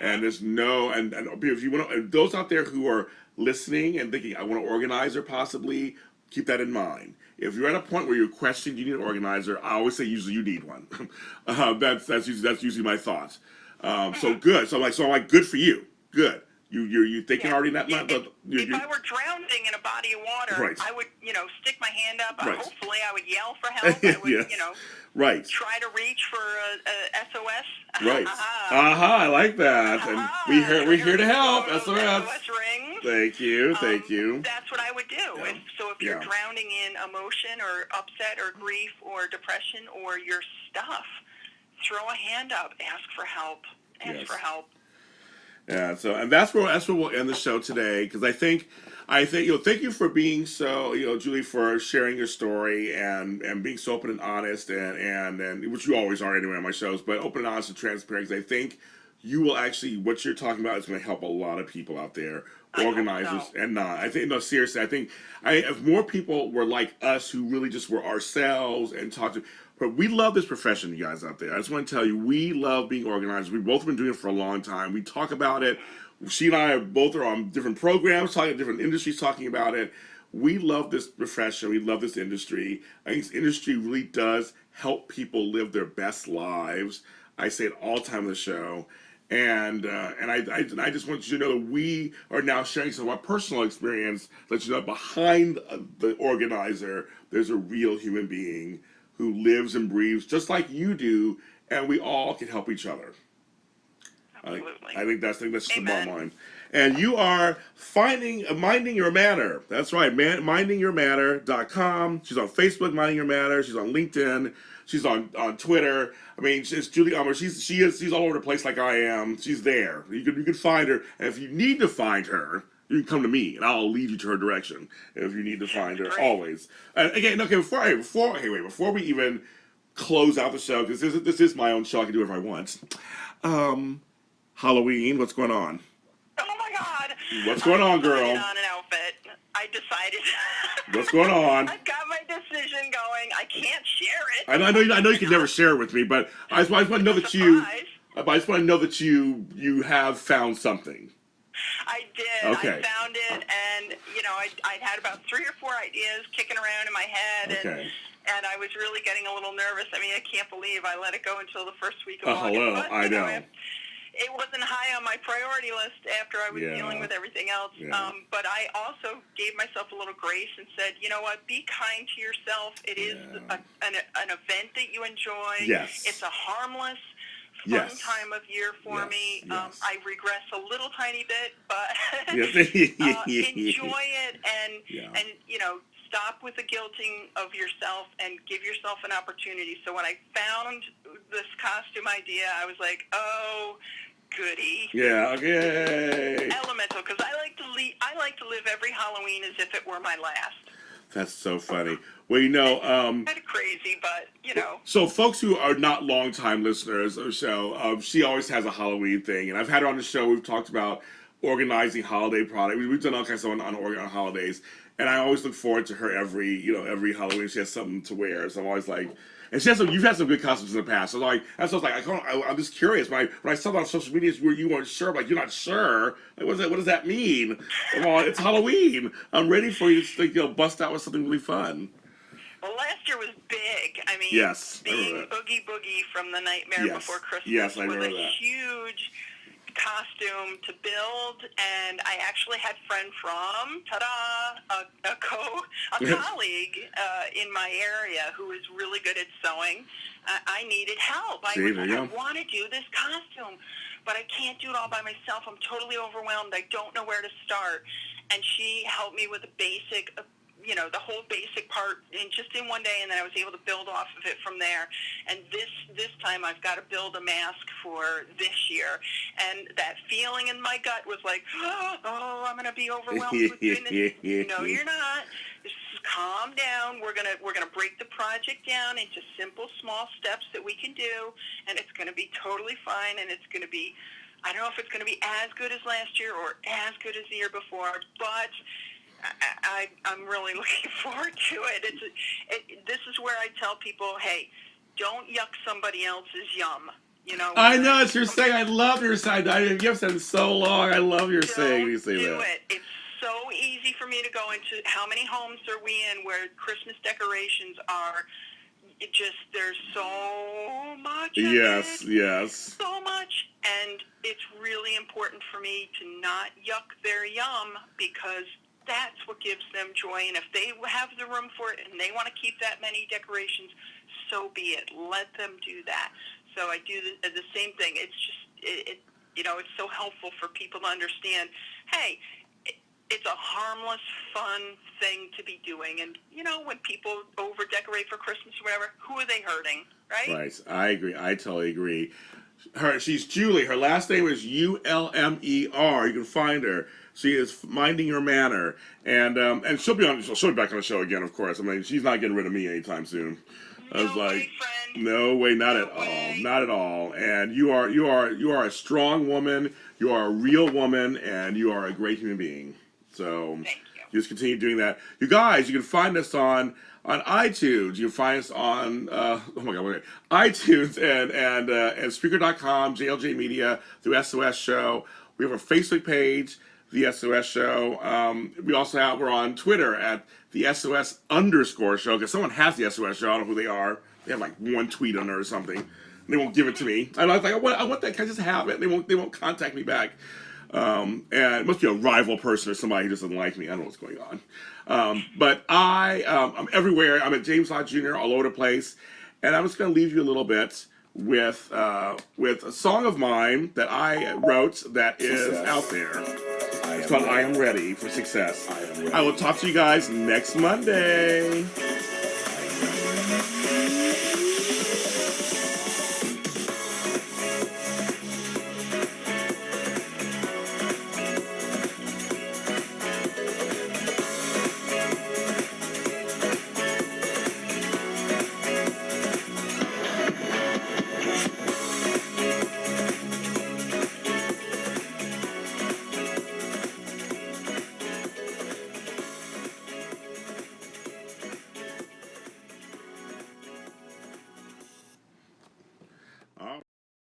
And there's no, and if you want to, those out there who are listening and thinking, I want to organize, or possibly keep that in mind. If you're at a point where you're questioning you need an organizer, I always say usually you need one. That's usually my thought. So good. So I'm like, good for you. Good. You thinking already that much. If I were drowning in a body of water, I would stick my hand up. Hopefully, I would yell for help. I would try to reach for a SOS. Right. I like that. And we're here to help. SOS. SOS rings. Thank you. That's what I would do. Yeah. If you're drowning in emotion or upset or grief or depression or your stuff, throw a hand up. Ask for help. For help. Yeah, and that's where we'll end the show today, because I think thank you for being so, Julie, for sharing your story and being so open and honest, and which you always are anyway on my shows, but open and honest and transparent, because I think you will actually, what you're talking about is going to help a lot of people out there, organizers and not. I think, no, seriously, I think if more people were like us, who really just were ourselves and talked to. But we love this profession, you guys out there. I just want to tell you, we love being organized. We've both been doing it for a long time. We talk about it. She and I both are on different programs, talking different industries, talking about it. We love this profession. We love this industry. I think this industry really does help people live their best lives. I say it all the time on the show. And I just want you to know that we are now sharing some of our personal experience, let you know behind the organizer, there's a real human being who lives and breathes just like you do, and we all can help each other. Absolutely. I think that's the bottom line. And you are Minding Your Matter. That's right, mindingyourmatter.com. She's on Facebook, Minding Your Matter. She's on LinkedIn. She's on Twitter. I mean, it's Julie Ulmer. She's all over the place like I am. She's there. You can find her. And if you need to find her, you can come to me, and I'll lead you to her direction if you need to find her. Great. Always. And again, okay, before we even close out the show, because this is my own show, I can do whatever I want. Halloween, what's going on? Oh my God! What's going on, girl? I decided on an outfit. I decided. What's going on? I've got my decision going. I can't share it. I know you can never share it with me, but I just want to know that you have found something. I did. Okay. I found it, and I had about 3 or 4 ideas kicking around in my head, Okay. and I was really getting a little nervous. I mean, I can't believe I let it go until the first week of August. Hello, But, I know. It wasn't high on my priority list after I was dealing with everything else. Yeah. But I also gave myself a little grace and said, you know what, be kind to yourself. It is an event that you enjoy. Yes. It's a harmless, fun time of year for me. Yes. I regress a little tiny bit, but Yes. enjoy it and stop with the guilting of yourself and give yourself an opportunity. So when I found this costume idea, I was like, oh, goody. Yeah. Okay. Elemental, because I like to live every Halloween as if it were my last. That's so funny. Well, Kind of crazy, but So, folks who are not longtime listeners of the show, she always has a Halloween thing, and I've had her on the show. We've talked about organizing holiday product. We've done all kinds of stuff on holidays, and I always look forward to her every Halloween. She has something to wear, so I'm always like. And you've had some good costumes in the past. So I'm just curious. When I saw that on social media where you weren't sure, like, you're not sure. Like, what does that mean? Well, it's Halloween. I'm ready for you to bust out with something really fun. Well, last year was big. I mean, yes, being Oogie Boogie from The Nightmare Before Christmas was a huge costume to build, and I actually had friend from a colleague in my area who is really good at sewing. I needed help. I want to do this costume, but I can't do it all by myself. I'm totally overwhelmed. I don't know where to start. And she helped me with the basic the whole basic part in one day, and then I was able to build off of it from there. And this time I've got to build a mask for this year. And that feeling in my gut was like, oh, I'm going to be overwhelmed with doing this. No, you're not. Just calm down. We're gonna break the project down into simple, small steps that we can do, and it's going to be totally fine, and it's going to be, I don't know if it's going to be as good as last year or as good as the year before, but I'm really looking forward to it. This is where I tell people, hey, don't yuck somebody else's yum. I know it's your saying. I love your saying. You've said it so long. I love your saying. You say do that. It. It's so easy for me to go into how many homes are we in where Christmas decorations are. There's so much. Yes. So much, and it's really important for me to not yuck their yum because that's what gives them joy. And if they have the room for it and they want to keep that many decorations, so be it. Let them do that. So I do the same thing. It's just, it's so helpful for people to understand, hey, it's a harmless, fun thing to be doing. And, when people over-decorate for Christmas or whatever, who are they hurting, right? Right. I agree. I totally agree. She's Julie. Her last name is Ulmer. You can find her. She is Minding Your Manner, and she'll be back on the show again, of course. I mean, she's not getting rid of me anytime soon. I was like, no way, not at all, not at all. And you are a strong woman. You are a real woman, and you are a great human being. So thank you. Just continue doing that. You guys, you can find us on iTunes. You can find us on iTunes and Spreaker.com, JLJ Media, through SOS Show. We have a Facebook page, the SOS Show. We're on Twitter at the SOS_show, because someone has the SOS Show. I don't know who they are. They have like one tweet on it or something. They won't give it to me. And I was like, I want that. Can I just have it? They won't contact me back. And it must be a rival person or somebody who just doesn't like me. I don't know what's going on. But I'm everywhere. I'm at James Lott Jr. all over the place. And I'm just going to leave you a little bit with a song of mine that I wrote that is out there. It's called I Am Ready for Success. I will talk to you guys next Monday.